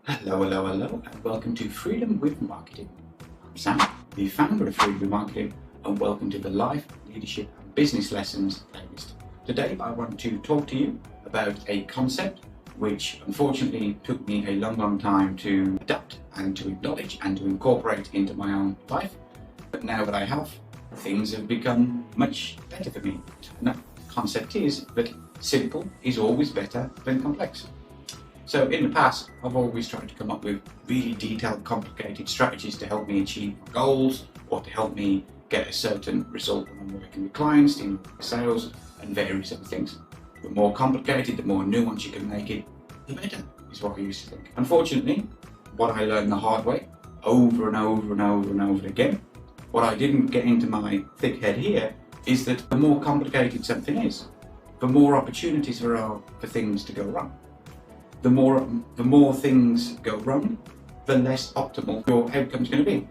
Hello, and welcome to Freedom with Marketing. I'm Sam, the founder of Freedom with Marketing, and welcome to the Life, Leadership, and Business Lessons playlist. Today, I want to talk to you about a concept which unfortunately took me a long time to adapt and to acknowledge and to incorporate into my own life. But now that I have, things have become much better for me. And that concept is that simple is always better than complex. So in the past, I've always tried to come up with really detailed, complicated strategies to help me achieve my goals or to help me get a certain result when I'm working with clients, in sales and various other things. The more complicated, the more nuance you can make it, the better, is what I used to think. Unfortunately, what I learned the hard way, over and over again, what I didn't get into my thick head here, is that the more complicated something is, the more opportunities there are for things to go wrong. The more things go wrong, the less optimal your outcome is going to be.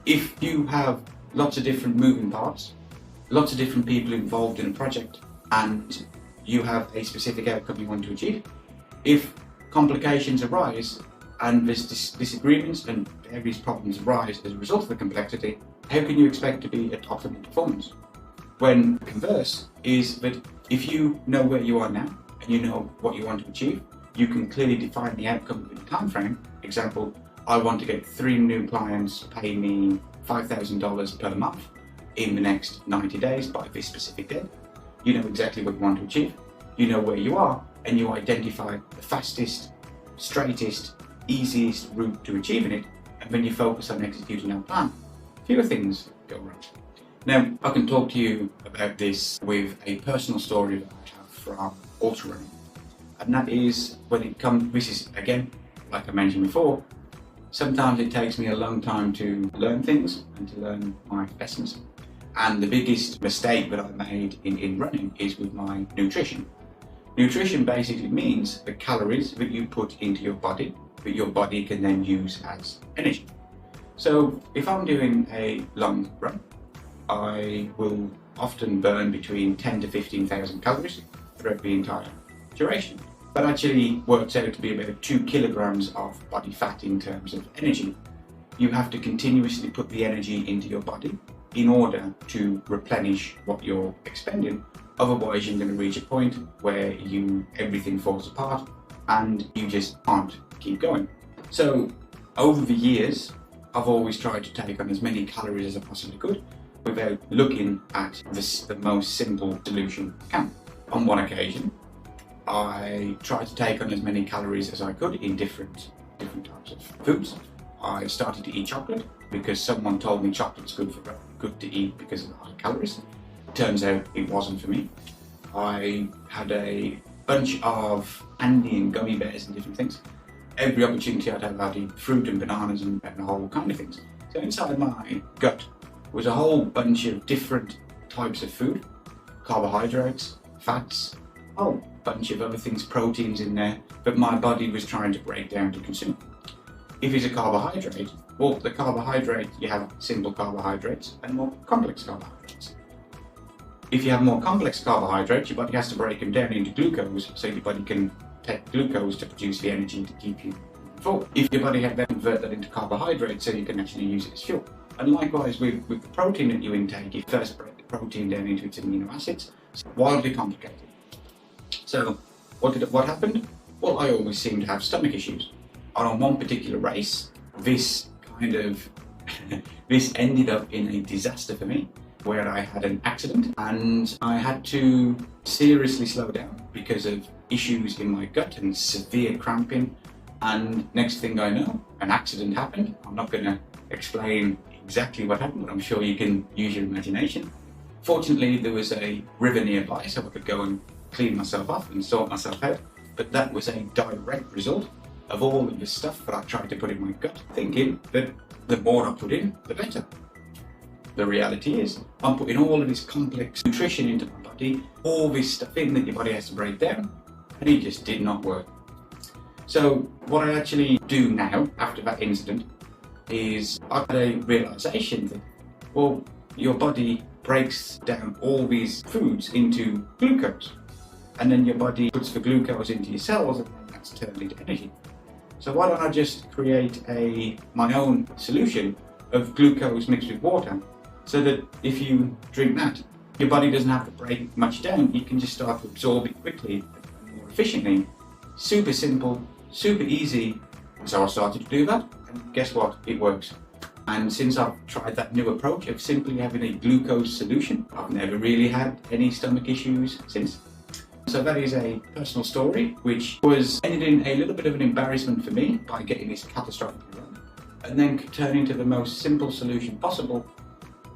If you have lots of different moving parts, lots of different people involved in a project, and you have a specific outcome you want to achieve, if complications arise and there's disagreements and various problems arise as a result of the complexity, how can you expect to be at optimal performance? When the converse is that if you know where you are now and you know what you want to achieve, you can clearly define the outcome within a time frame. Example, I want to get 3 new clients pay me $5,000 per month in the next 90 days by this specific date. You know exactly what you want to achieve. You know where you are, and you identify the fastest, straightest, easiest route to achieving it. And when you focus on executing that plan, fewer things go wrong. Now, I can talk to you about this with a personal story that I have from ultra running. And that is when it comes, this is again, like I mentioned before, sometimes it takes me a long time to learn things and to learn my lessons. And the biggest mistake that I made in running is with my nutrition. Nutrition basically means the calories that you put into your body, that your body can then use as energy. So if I'm doing a long run, I will often burn between 10 to 15,000 calories throughout the entire duration. That actually works out to be about 2 kilograms of body fat in terms of energy. You have to continuously put the energy into your body in order to replenish what you're expending. Otherwise, you're going to reach a point where everything falls apart and you just can't keep going. So over the years, I've always tried to take on as many calories as I possibly could without looking at the most simple solution I can. On one occasion, I tried to take on as many calories as I could in different types of foods. I started to eat chocolate because someone told me chocolate's good to eat because of the high calories. Turns out it wasn't for me. I had a bunch of candy and gummy bears and different things. Every opportunity I'd have, I'd eat fruit and bananas and a whole kind of things. So inside my gut was a whole bunch of different types of food, carbohydrates, fats, a whole bunch of other things, proteins in there, that my body was trying to break down to consume. If it's a carbohydrate, well, the carbohydrate, you have simple carbohydrates and more complex carbohydrates. If you have more complex carbohydrates, your body has to break them down into glucose so your body can take glucose to produce the energy to keep you moving forward. If your body had then convert that into carbohydrates so you can actually use it as fuel. And likewise with the protein that you intake, you first break the protein down into its amino acids. It's wildly complicated. So what happened? Well, I always seemed to have stomach issues. And on one particular race, this ended up in a disaster for me, where I had an accident and I had to seriously slow down because of issues in my gut and severe cramping. And next thing I know, an accident happened. I'm not going to explain exactly what happened, but I'm sure you can use your imagination. Fortunately, there was a river nearby, so I could go and clean myself up and sort myself out. But that was a direct result of all of the stuff that I tried to put in my gut, thinking that the more I put in, the better. The reality is, I'm putting all of this complex nutrition into my body, all this stuff in that your body has to break down, and it just did not work. So what I actually do now, after that incident, is I had a realization that, well, your body breaks down all these foods into glucose, and then your body puts the glucose into your cells, and then that's turned into energy. So why don't I just create my own solution of glucose mixed with water, so that if you drink that, your body doesn't have to break much down. You can just start to absorb it quickly and more efficiently. Super simple, super easy. So I started to do that, and guess what? It works. And since I've tried that new approach of simply having a glucose solution, I've never really had any stomach issues since. So that is a personal story, which ended in a little bit of an embarrassment for me by getting this catastrophically wrong, and then turn into the most simple solution possible,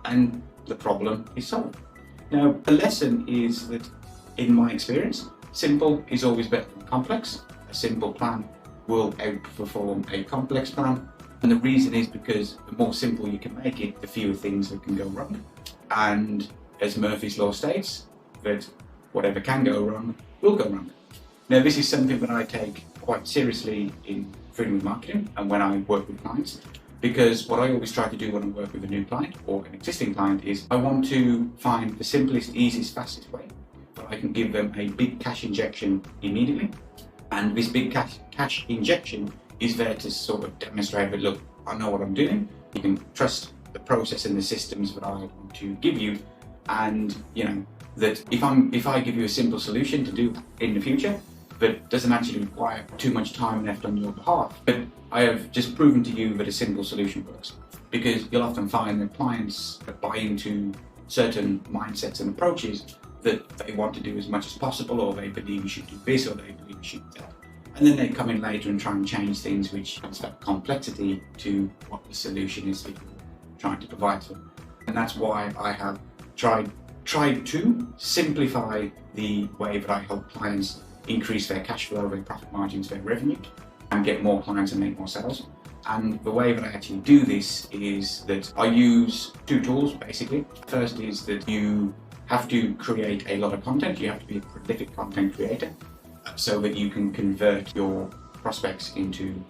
and the problem is solved. Now, the lesson is that, in my experience, simple is always better than complex. A simple plan will outperform a complex plan. And the reason is because the more simple you can make it, the fewer things that can go wrong. And as Murphy's Law states, that whatever can go wrong will go wrong. Now, this is something that I take quite seriously in Freedom with Marketing and when I work with clients, because what I always try to do when I work with a new client or an existing client is I want to find the simplest, easiest, fastest way that I can give them a big cash injection immediately. And this big cash injection is there to sort of demonstrate that, look, I know what I'm doing. You can trust the process and the systems that I want to give you, and that if I give you a simple solution to do in the future that doesn't actually require too much time and effort on your behalf, but I have just proven to you that a simple solution works. Because you'll often find that clients that buy into certain mindsets and approaches that they want to do as much as possible, or they believe you should do this, or they believe you should do that. And then they come in later and try and change things, which adds that complexity to what the solution is that you're trying to provide to them. And that's why I have tried to simplify the way that I help clients increase their cash flow, their profit margins, their revenue, and get more clients and make more sales. And the way that I actually do this is that I use two tools, basically. First is that you have to create a lot of content. You have to be a prolific content creator, so that you can convert your prospects into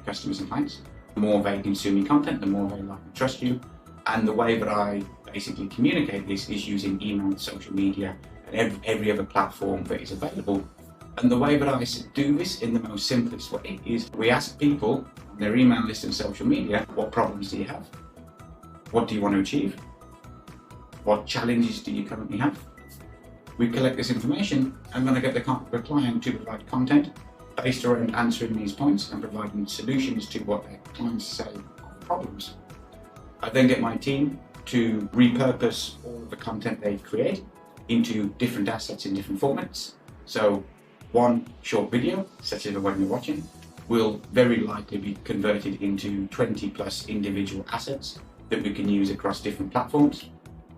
customers and clients. The more they consume your content, the more they like and trust you. And the way that I basically communicate this is using email, social media, and every other platform that is available. And the way that I do this in the most simplest way is we ask people on their email list and social media, what problems do you have? What do you want to achieve? What challenges do you currently have? We collect this information, and then I get the client to provide content based around answering these points and providing solutions to what their clients say are problems. I then get my team to repurpose all of the content they create into different assets in different formats. So one short video, such as the one you're watching, will very likely be converted into 20 plus individual assets that we can use across different platforms,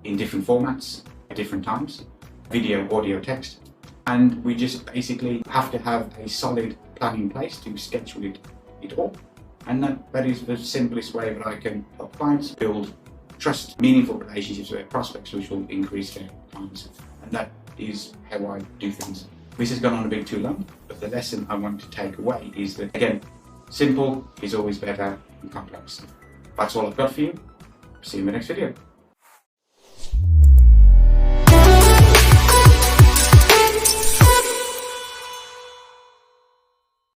in different formats, at different times. Video, audio, text, and we just basically have to have a solid plan in place to schedule it all. And that is the simplest way that I can help clients build trust, meaningful relationships with their prospects, which will increase their clients. And that is how I do things. This has gone on a bit too long, but the lesson I want to take away is that, again, simple is always better than complex. That's all I've got for you. See you in the next video.